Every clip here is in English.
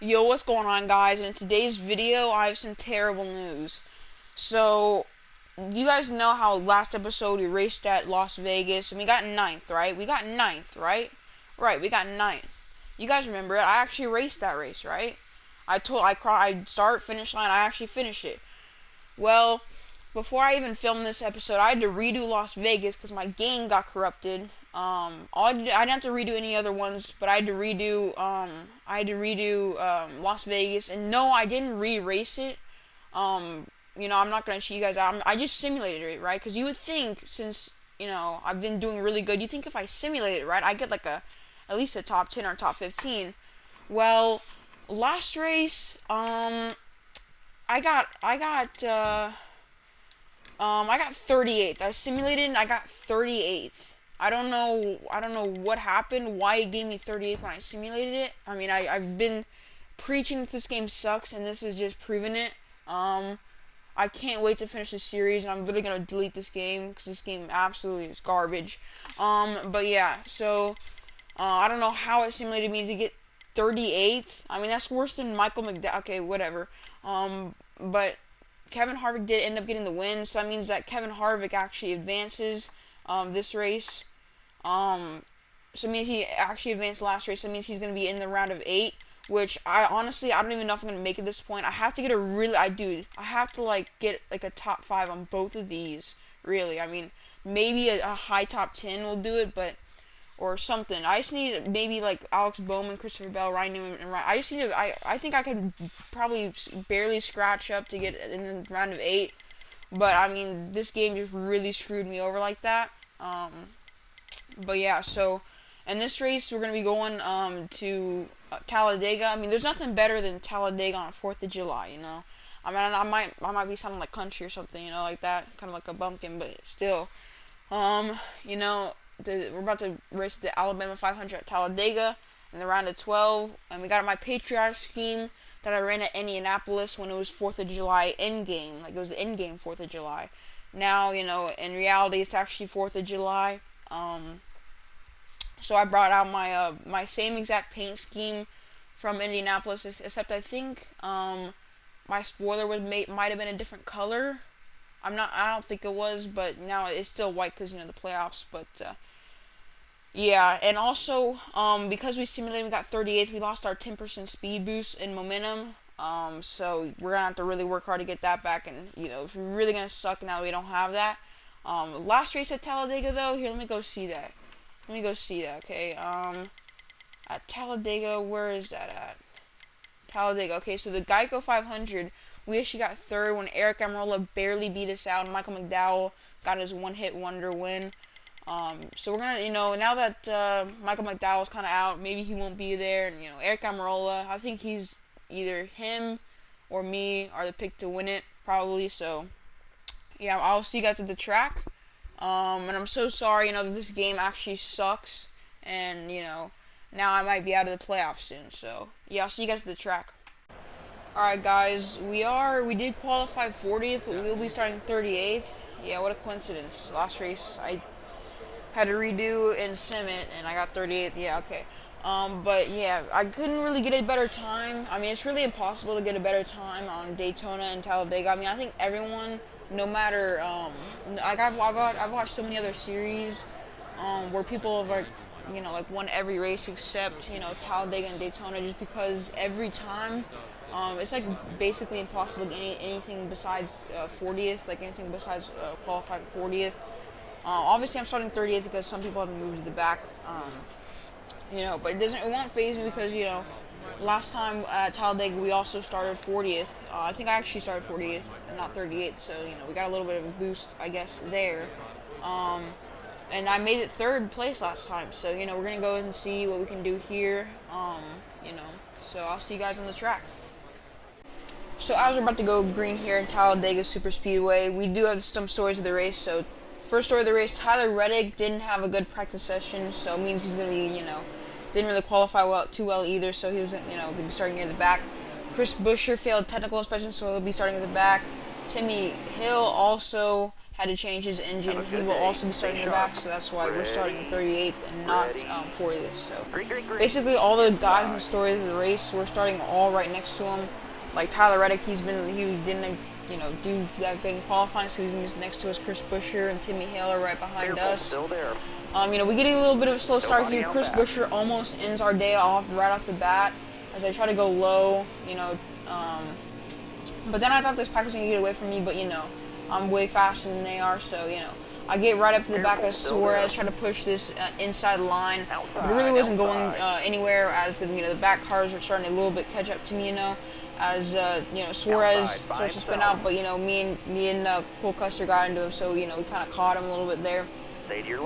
Yo, what's going on, guys? And in today's video, I have some terrible news. So, you guys know how last episode we raced at Las Vegas and we got ninth, right? We got ninth, right? Right, we got ninth. You guys remember it? I actually raced that race, right? I start, finish line, I actually finished it. Well, before I even filmed this episode, I had to redo Las Vegas because my game got corrupted. I didn't have to redo any other ones, but I had to redo Las Vegas, and no, I didn't re-race it. I'm not gonna cheat you guys out. I just simulated it, right? Because you would think, since I've been doing really good, you think if I simulate it, right, I get like at least a top 10 or top 15. Well, last race, I got 38th. I simulated and I got 38th. I don't know what happened, why it gave me 38th when I simulated it. I mean, I've been preaching that this game sucks, and this is just proving it. I can't wait to finish this series, and I'm literally gonna delete this game because this game absolutely is garbage. But yeah, so I don't know how it simulated me to get 38th. I mean, that's worse than Michael McDowell. Okay, whatever. But Kevin Harvick did end up getting the win, so that means that Kevin Harvick actually advances this race. So it means he actually advanced last race. So it means he's going to be in the round of 8, which I don't even know if I'm going to make it this point. I have to get I have to get like a top 5 on both of these, really. I mean, maybe a high top 10 will do it, but or something. I just need maybe like Alex Bowman, Christopher Bell, Ryan Newman, and Ryan. I think I could probably barely scratch up to get in the round of 8. But I mean, this game just really screwed me over like that. But yeah, so in this race we're gonna be going to Talladega. I mean, there's nothing better than Talladega on 4th of July. I mean, I might be sounding like country or something, like that, kind of like a bumpkin, but still, we're about to race the Alabama 500 at Talladega in the round of 12, and we got my patriotic scheme that I ran at Indianapolis when it was 4th of July end game. Like, it was the end game 4th of July. Now, in reality, it's actually 4th of July. So I brought out my same exact paint scheme from Indianapolis, except I think my spoiler might have been a different color. I don't think it was, but now it's still white because, the playoffs, but, yeah, and also, because we simulated, we got 38th, we lost our 10% speed boost in momentum, so we're gonna have to really work hard to get that back, and, it's really gonna suck now that we don't have that. Last race at Talladega, though, here, let me go see that, okay, at Talladega, where is that at? Talladega. Okay, so the Geico 500, we actually got 3rd when Eric Almirola barely beat us out, and Michael McDowell got his one-hit wonder win. So we're gonna, now that Michael McDowell's kind of out, maybe he won't be there, and Eric Almirola, I think he's either him or me are the pick to win it, probably. So yeah, I'll see you guys at the track. And I'm so sorry, that this game actually sucks, and now I might be out of the playoffs soon, so yeah, I'll see you guys at the track. Alright guys, we did qualify 40th, but we'll be starting 38th. Yeah, what a coincidence. Last race, I had to redo and sim it, and I got 38th, yeah, okay. But yeah, I couldn't really get a better time. I mean, it's really impossible to get a better time on Daytona and Talladega. I mean, I think everyone, no matter, I've watched so many other series, where people have, won every race except, Talladega and Daytona, just because every time, it's, basically impossible to get anything besides 40th, anything besides qualified 40th. Obviously, I'm starting 30th because some people have moved to the back, but it won't faze me because, last time at Talladega, we also started 40th. I think I actually started 40th and not 38th, so, we got a little bit of a boost, I guess, there. And I made it 3rd place last time, so, we're going to go and see what we can do here, so I'll see you guys on the track. So as we're about to go green here in Talladega Super Speedway, we do have some stories of the race. So first story of the race, Tyler Reddick didn't have a good practice session, so it means he's going to be, didn't really qualify too well either, so he was, going to be starting near the back. Chris Buescher failed technical inspection, so he'll be starting at the back. Timmy Hill also had to change his engine. He will also be starting in the back, so that's why we're starting in 38th and not 40th. So basically, all the guys in the story of the race, we're starting all right next to him. Like Tyler Reddick, he didn't do that good in qualifying, so he's next to us. Chris Buescher and Timmy Hale are right behind us. We get a little bit of a slow start here. Chris Buescher almost ends our day off right off the bat as I try to go low, but then I thought this pack was going to get away from me, but, I'm way faster than they are, so, I get right up to the back of Suarez, try to push this inside line, but it really wasn't going anywhere as the back cars are starting to a little bit catch up to me, as, Suarez starts to spin out, but, me and Cole Custer got into him, so, we kind of caught him a little bit there.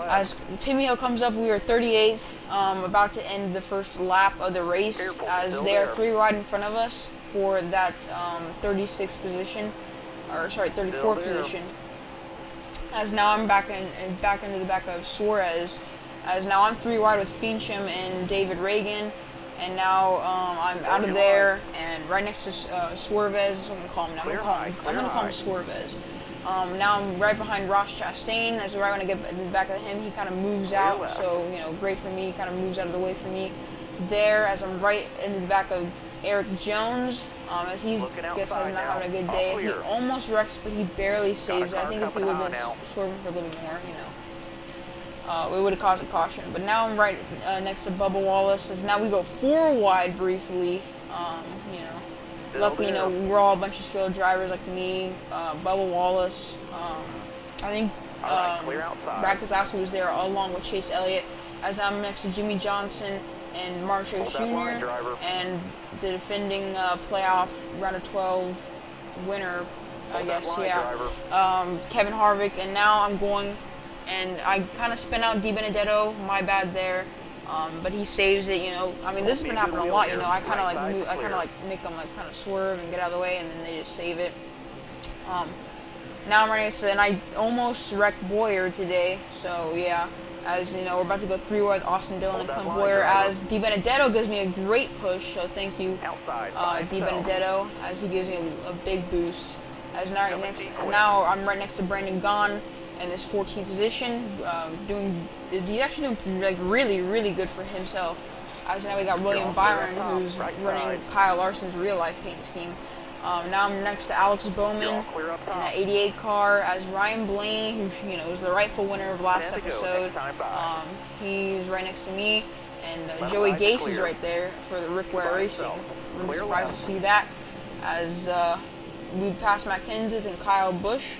As Timmy Hill comes up, we are 38th, about to end the first lap of the race, as they are 3 wide in front of us for that 36th position, or sorry, 34th position. As now I'm back into the back of Suarez, as now I'm 3 wide with Fincham and David Reagan, and now I'm out of there and right next to Suarez. I'm gonna call him now. I'm gonna call him Suarez. Now I'm right behind Ross Chastain. As right when I get in the back of him, he kind of moves out. So great for me. He kind of moves out of the way for me. There, as I'm right into the back of Eric Jones, as he's not having a good day. As he almost wrecks, but he barely saves it. I think if he would have been swerving for a little more, we would have caused a caution. But now I'm right next to Bubba Wallace. As now we go 4 wide briefly. Luckily, we're all a bunch of skilled drivers like me, Bubba Wallace. I think Brad Keselowski was there along with Chase Elliott. As I'm next to Jimmy Johnson and Mark Truex Jr. and the defending playoff round of 12 winner, I guess, Kevin Harvick. And now I'm going, and I kind of spin out DiBenedetto. My bad there. But he saves it, this has been happening a lot, I kind of make them kind of swerve and get out of the way, and then they just save it. Now I'm running, and I almost wrecked Boyer today, so yeah, as we're about to go 3 with Austin Dillon and Clint Boyer, as DiBenedetto gives me a great push, so thank you, DiBenedetto, as he gives me a big boost. As now I'm right next to Brandon Gaughan in this 14th position, he's actually doing like really good for himself. As now we got William Byron, who's running Kyle Larson's real life paint scheme. Now I'm next to Alex Bowman in that 88 car, as Ryan Blaney, who was the rightful winner of last episode. He's right next to me, and Joey Gase is right there for the Rick Ware Racing. I'm surprised to see that, as we passed Matt Kenseth and Kyle Busch.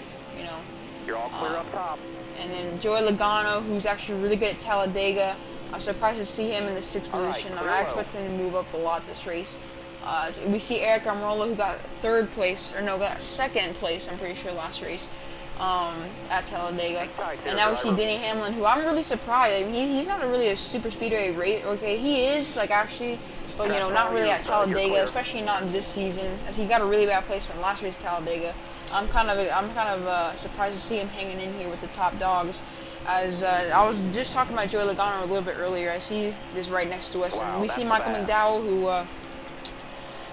You're all clear up top. And then Joey Logano, who's actually really good at Talladega. I'm surprised to see him in the 6th position. I expect him to move up a lot this race. So we see Eric Almirola, who got 3rd place, or no, got 2nd place, I'm pretty sure, last race at Talladega. And now we see Denny Hamlin, who I'm really surprised. I mean, he's not really a super speedway race. Okay, he is, actually, but, not really at Talladega, especially not this season, as he got a really bad placement last race at Talladega. I'm kind of surprised to see him hanging in here with the top dogs. As I was just talking about Joey Logano a little bit earlier, I see this right next to us, and we see Michael McDowell, who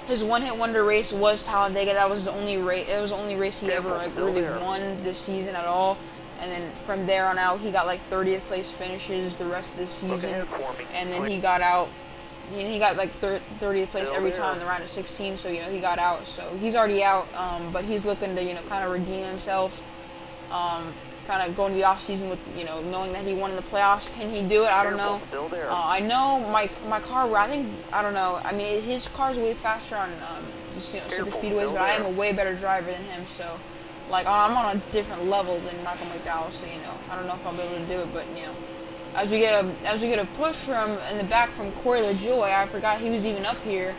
his one-hit wonder race was Talladega. That was the only race. It was the only race he ever really won this season at all. And then from there on out, he got 30th place finishes the rest of this season, and then he got out. He got 30th place every time in the round of 16, so he got out. So he's already out, but he's looking to kind of redeem himself, kind of going to the off season with knowing that he won in the playoffs. Can he do it? I don't know. I know my car. I don't know. I mean, his car's way faster on super speedways, but I am a way better driver than him. So I'm on a different level than Michael McDowell. So I don't know if I'll be able to do it, but As we get a push from in the back from Corey LaJoie, I forgot he was even up here.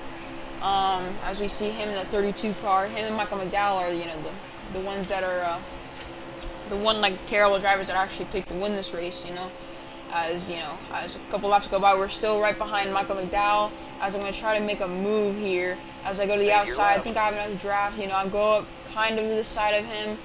As we see him in the 32 car, him and Michael McDowell are the ones that are the terrible drivers that actually picked to win this race. As a couple laps go by, we're still right behind Michael McDowell. As I'm going to try to make a move here, as I go to the outside, I think I have enough draft. I go up kind of to the side of him.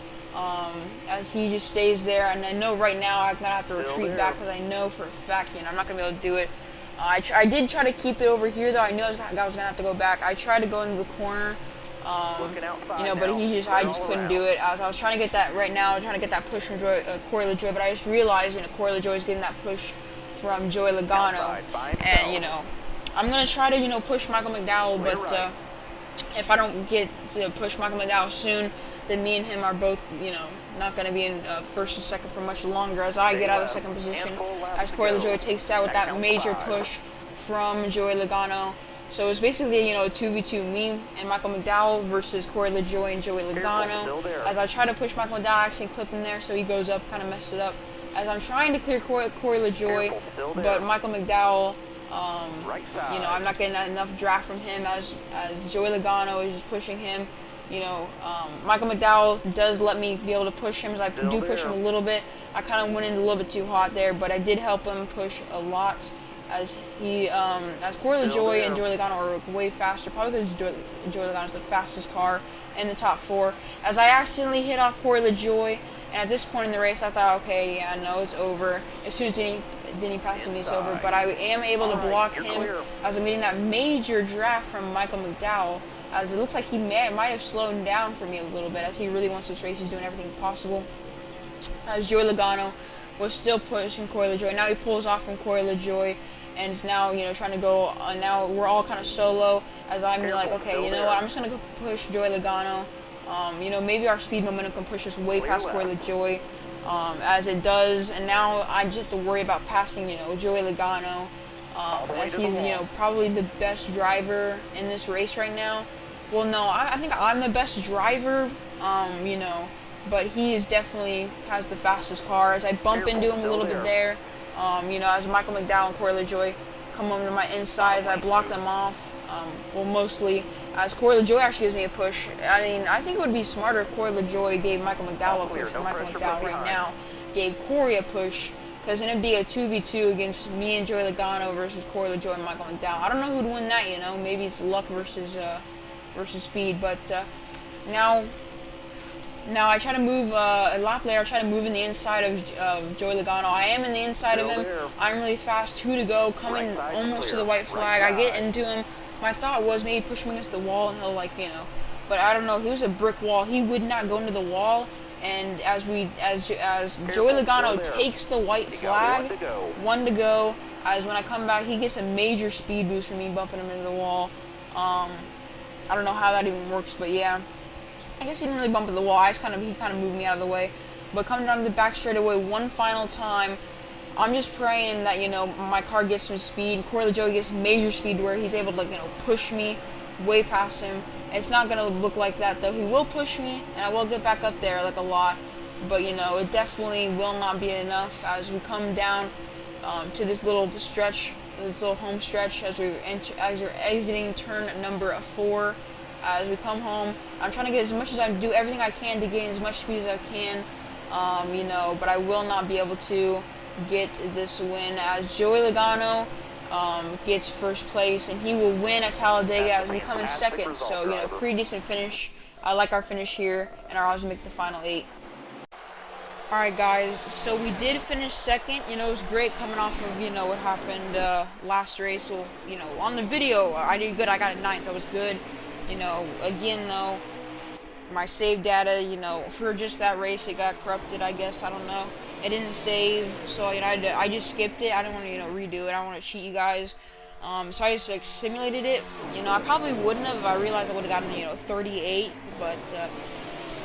As he just stays there, and I know right now I'm gonna have to retreat back because I know for a fact I'm not gonna be able to do it. I did try to keep it over here though. I knew I was gonna have to go back. I tried to go into the corner You know, but I just couldn't do it. I was trying to get that right now, trying to get that push from Corey LaJoy, but I just realized, you know, Corey LaJoy is getting that push from Joey Logano, and you know, I'm gonna try to, you know, push Michael McDowell, but if I don't get to push Michael McDowell soon, then me and him are both, you know, not going to be in first and second for much longer as I get out of the second position, as Corey LaJoy takes that with that major push from Joey Logano. So it's basically, you know, a 2v2 me and Michael McDowell versus Corey LaJoy and Joey Logano. As I try to push Michael McDowell, I actually clip him there so he goes up, kind of messed it up. As I'm trying to clear Corey LaJoy, but Michael McDowell, you know, I'm not getting enough draft from him as Joey Logano is just pushing him. You know, Michael McDowell does let me be able to push him, as I do push him a little bit. I kind of went in a little bit too hot there, but I did help him push a lot, as as Corey LaJoy and Joey Logano are way faster, probably because Joey Logano is the fastest car in the top 4. As I accidentally hit off Corey LaJoy, and at this point in the race, I thought, okay, yeah, no, it's over. As soon as Denny passes me, it's over. But I am able to block him as I'm getting that major draft from Michael McDowell, as it looks like he might have slowed down for me a little bit, as he really wants this race. He's doing everything possible. As Joey Logano was still pushing Corey LaJoy. Now he pulls off from Corey LaJoy, and is now, you know, trying to go. Now we're all kind of solo, as I'm like, okay, you know what? I'm just gonna go push Joey Logano. You know, maybe our speed momentum can push us way past Corey LaJoy, as it does. And now I just have to worry about passing, you know, Joey Logano, as he's, you know, probably the best driver in this race right now. Well, no, I think I'm the best driver, you know, but he is definitely has the fastest car. As I bump into him a little bit there, you know, as Michael McDowell and Corey LaJoy come over to my inside, as I block them off. Well, mostly, as Corey LaJoy actually gives me a push. I mean, I think it would be smarter if Corey LaJoy gave Michael McDowell a push, and Michael McDowell right now gave Corey a push, because then it'd be a 2v2 against me and Joey Logano versus Corey LaJoy and Michael McDowell. I don't know who'd win that, you know, maybe it's luck versus speed, but now I try to move, a lap later, I try to move in the inside of Joey Logano. I am in the inside of him. I'm really fast, 2 to go, coming almost to the white flag. I get into him. My thought was maybe push him against the wall and he'll, like, you know, but I don't know. He was a brick wall. He would not go into the wall. And as Joey Logano takes the white flag, 1 to go, as when I come back, he gets a major speed boost from me bumping him into the wall. I don't know how that even works, but yeah. I guess he didn't really bump into the wall. He kind of moved me out of the way. But coming down the back straightaway one final time, I'm just praying that, you know, my car gets some speed. Corey LaJoy gets major speed where he's able to, like, you know, push me way past him. It's not going to look like that, though. He will push me, and I will get back up there, like, a lot. But, you know, it definitely will not be enough as we come down to this little stretch, this little home stretch, as we're exiting turn number 4. As we come home, I'm trying to get as much as I do everything I can to gain as much speed as I can, you know, but I will not be able to get this win, as Joey Logano gets first place, and he will win at Talladega as we come in second. So, you know, pretty decent finish. I like our finish here, and our odds to make the final 8. Alright guys, so we did finish second. You know, it was great coming off of, you know, what happened last race. So, you know, on the video, I did good. I got a 9th. That was good. You know, again, though, my save data, you know, for just that race, it got corrupted, I guess. I don't know. It didn't save, so, you know, I just skipped it. I didn't want to, you know, redo it. I don't want to cheat you guys. So I just, like, simulated it. You know, I probably wouldn't have if I realized I would have gotten, you know, 38th, but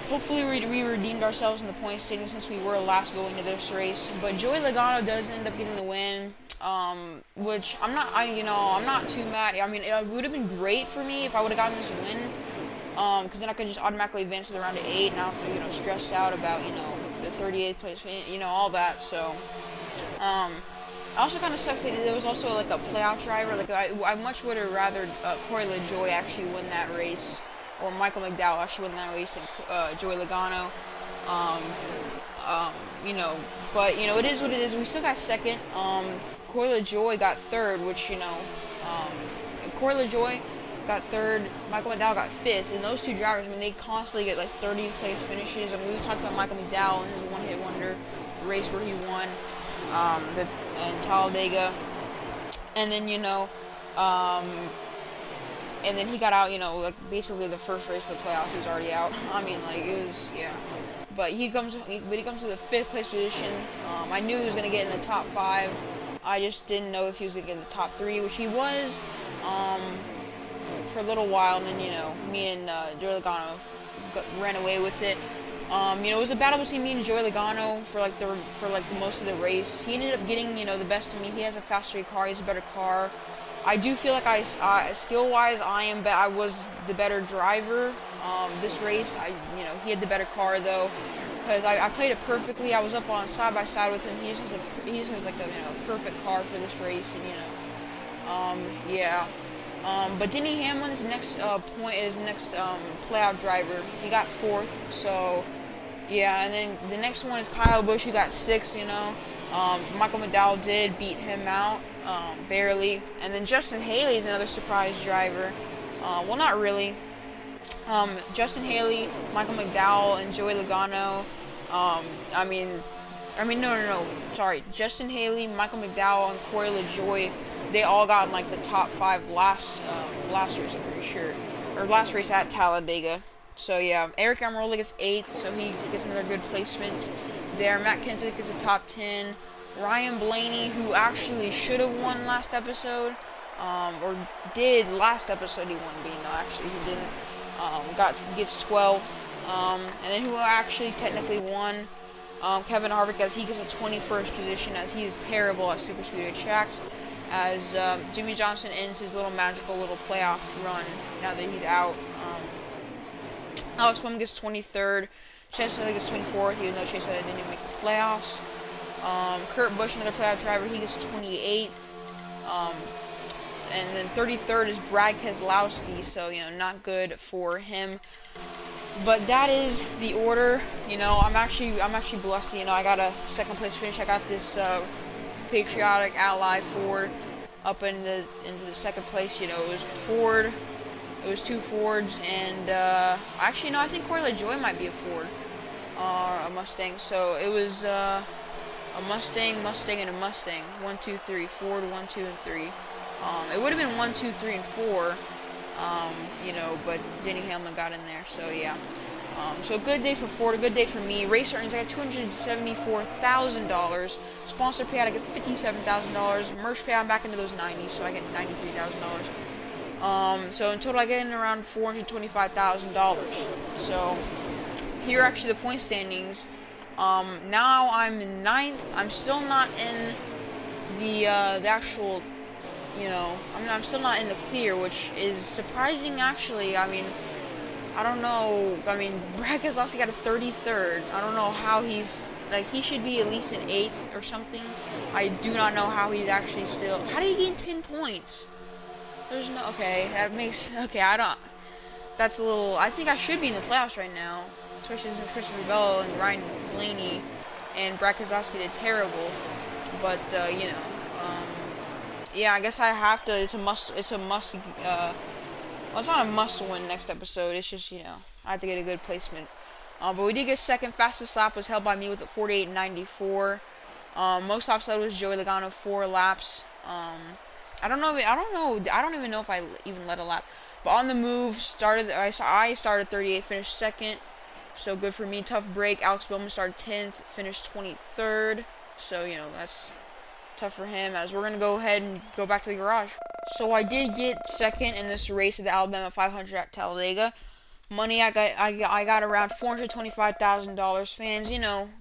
hopefully we redeemed ourselves in the point standing since we were last going to this race. But Joey Logano does end up getting the win. Which I'm not too mad. I mean, it would have been great for me if I would have gotten this win, because then I could just automatically advance to the round of 8, and I don't have to, you know, stress out about, you know, the 38th place, you know, all that. So, also kind of sucks that there was also, like, a playoff driver. Like, I much would have rather Corey LaJoy actually win that race, or Michael McDowell actually win that race than Joey Logano. You know, but, you know, it is what it is. We still got second. Corey LaJoy got third, which, you know, Corey LaJoy got third, Michael McDowell got 5th, and those 2 drivers, I mean, they constantly get, like, 30th place finishes. I mean, we talked about Michael McDowell and his one-hit wonder race where he won in Talladega, and then, you know, and then he got out, like basically the first race of the playoffs, he was already out. I mean, like it was, yeah. But he comes to the 5th place position. I knew he was gonna get in the top 5. I just didn't know if he was gonna get in the top 3, which he was for a little while. And then me and Joey Logano ran away with it. It was a battle between me and Joey Logano for the most of the race. He ended up getting the best of me. He has a faster car. He has a better car. I do feel like skill-wise, I was the better driver. This race, he had the better car though, because I played it perfectly. I was up on side by side with him. He just has like a perfect car for this race, and yeah. But Denny Hamlin's next point is next playoff driver. He got 4th, so yeah. And then the next one is Kyle Busch, who got 6th. Michael McDowell did beat him out, barely. And then Justin Haley is another surprise driver. Well, not really. Justin Haley, Michael McDowell, and Joey Logano. No. Sorry. Justin Haley, Michael McDowell, and Corey LaJoie, they all got in like the top 5 last race, I'm pretty sure. Or last race at Talladega. So yeah, Eric Almirola gets 8th, so he gets another good placement there. Matt Kenseth is a top 10. Ryan Blaney, who actually should have won last episode, or did last episode, he won being, no, actually he didn't. Gets 12th, and then who actually technically won, Kevin Harvick, as he gets a 21st position, as he is terrible at super speedway tracks, as Jimmy Johnson ends his little magical little playoff run now that he's out. Alex Bowman gets 23rd, Chase Elliott gets 24th, even though Chase Elliott didn't even make the playoffs. Kurt Busch, another playoff driver, he gets 28th. And then 33rd is Brad Keselowski, so not good for him. But that is the order. I'm actually blessed. I got a 2nd place finish. I got this patriotic Ally Ford up into the 2nd place. It was Ford. It was 2 Fords, and actually no, I think Corey LaJoie might be a Ford, a Mustang. So it was a Mustang, and a Mustang. 1, 2, 3. Ford 1, 2, and 3. It would have been 1, 2, 3, and 4, but Denny Hamlin got in there, so yeah. So a good day for Ford, a good day for me. Race earnings, I got $274,000. Sponsor payout, I get $57,000. Merch payout, I'm back into those 90s, so I get $93,000. So in total, I get in around $425,000. So here are actually the point standings. Now I'm in 9th. I'm still not in the actual, I'm still not in the clear, which is surprising, actually. I don't know. Brad Keselowski got a 33rd. I don't know how he's, he should be at least an 8th or something. I do not know how he's actually still, how did he gain 10 points? There's no, okay, that's a little, I think I should be in the playoffs right now, especially since Christopher Bell and Ryan Blaney and Brad Keselowski did terrible, but, yeah, I guess I have to, it's a must, well, it's not a must win next episode, it's just, I have to get a good placement. But we did get 2nd. Fastest lap was held by me with a 48.94. Most laps led was Joey Logano, 4 laps. I don't even know if I even led a lap. But on the move, I started 38th, finished 2nd. So good for me. Tough break. Alex Bowman started 10th, finished 23rd. So, that's tough for him, as we're going to go ahead and go back to the garage. So I did get 2nd in this race at the Alabama 500 at Talladega. Money, I got around $425,000. Fans,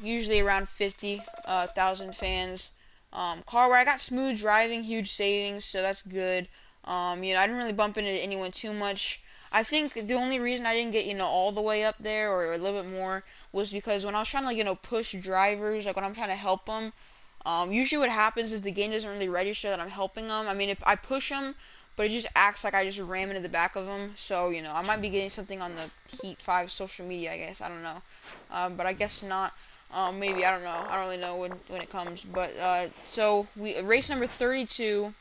usually around 50,000 fans. Car where I got smooth driving, huge savings, so that's good. I didn't really bump into anyone too much. I think the only reason I didn't get, all the way up there or a little bit more was because when I was trying to, push drivers, when I'm trying to help them, usually what happens is the game doesn't really register that I'm helping them. If I push them, but it just acts like I just ram into the back of them. So, I might be getting something on the Heat 5 social media, I guess. I don't know. But I guess not. Maybe, I don't know. I don't really know when it comes. But, so, race number 32,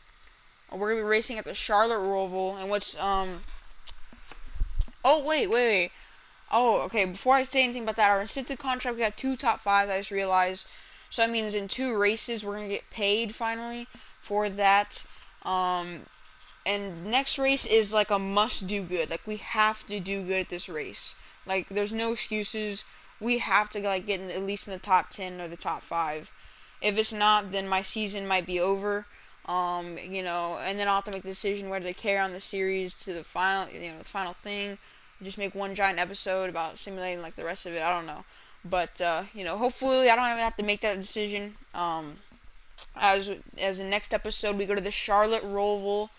we're going to be racing at the Charlotte Roval. And what's, oh, wait. Oh, okay, before I say anything about that, our incentive contract, we got 2 top 5s, I just realized. So that means in 2 races, we're going to get paid, finally, for that. and next race is like a must do good. Like we have to do good at this race. Like there's no excuses. We have to like get at least in the top 10 or the top 5. If it's not, then my season might be over. And then I'll have to make the decision whether to carry on the series to the final, the final thing. Just make one giant episode about simulating like the rest of it. I don't know, but hopefully I don't even have to make that decision. As the next episode, we go to the Charlotte Roval.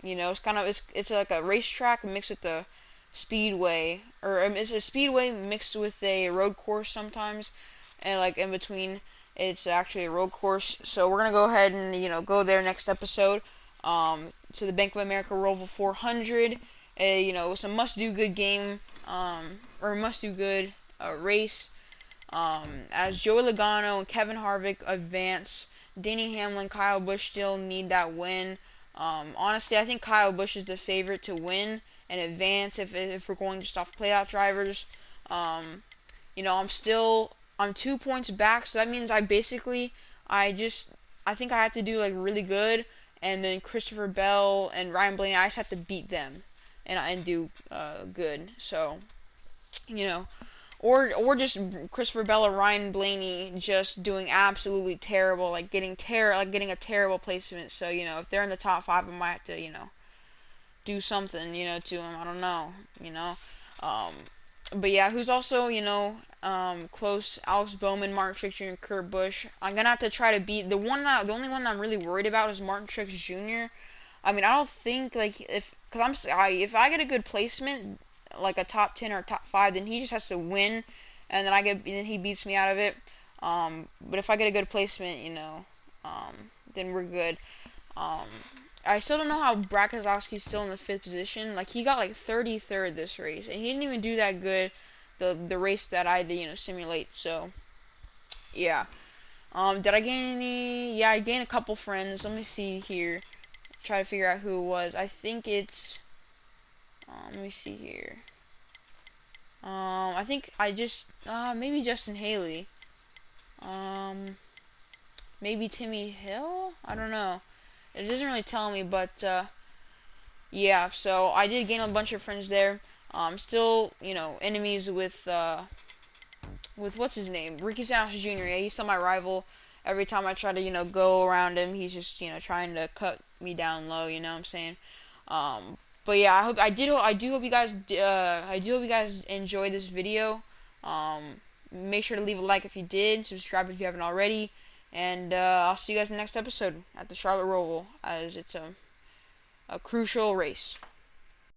It's like a racetrack mixed with a speedway, or it's a speedway mixed with a road course sometimes, and like in between, it's actually a road course. So we're gonna go ahead and go there next episode. To the Bank of America Roval 400. It's a must-do-good game, or must-do-good race. As Joey Logano and Kevin Harvick advance, Denny Hamlin, Kyle Busch still need that win. Honestly, I think Kyle Busch is the favorite to win and advance if we're going just off playoff drivers. I'm 2 points back, so that means I think I have to do like really good, and then Christopher Bell and Ryan Blaney, I just have to beat them and do good. So, or just Christopher Bell or Ryan Blaney just doing absolutely terrible, like getting a terrible placement. So if they're in the top 5, I might have to do something to them. I don't know. Um, but yeah, who's also close? Alex Bowman, Martin Truex Jr., Kurt Busch. I'm gonna have to try to beat the only one that I'm really worried about is Martin Truex Jr. I mean, I don't think like if I get a good placement, like a top 10 or top 5, then he just has to win, and then he beats me out of it. But if I get a good placement, then we're good. I still don't know how Brad Keselowski's still in the 5th position. Like he got like 33rd this race, and he didn't even do that good the race that I did simulate. So yeah. Did I gain any? Yeah, I gained a couple friends. Let me see here. Try to figure out who it was. I think it's. Let me see here. I think I just maybe Justin Haley. Maybe Timmy Hill. I don't know. It doesn't really tell me, but yeah. So I did gain a bunch of friends there. Still, enemies with what's his name, Ricky Stenhouse Jr. Yeah, he's still my rival. Every time I try to go around him, he's just trying to cut me down low. You know what I'm saying? But yeah, I do hope you guys enjoyed this video. Make sure to leave a like if you did, subscribe if you haven't already, and I'll see you guys in the next episode at the Charlotte Roval, as it's a crucial race.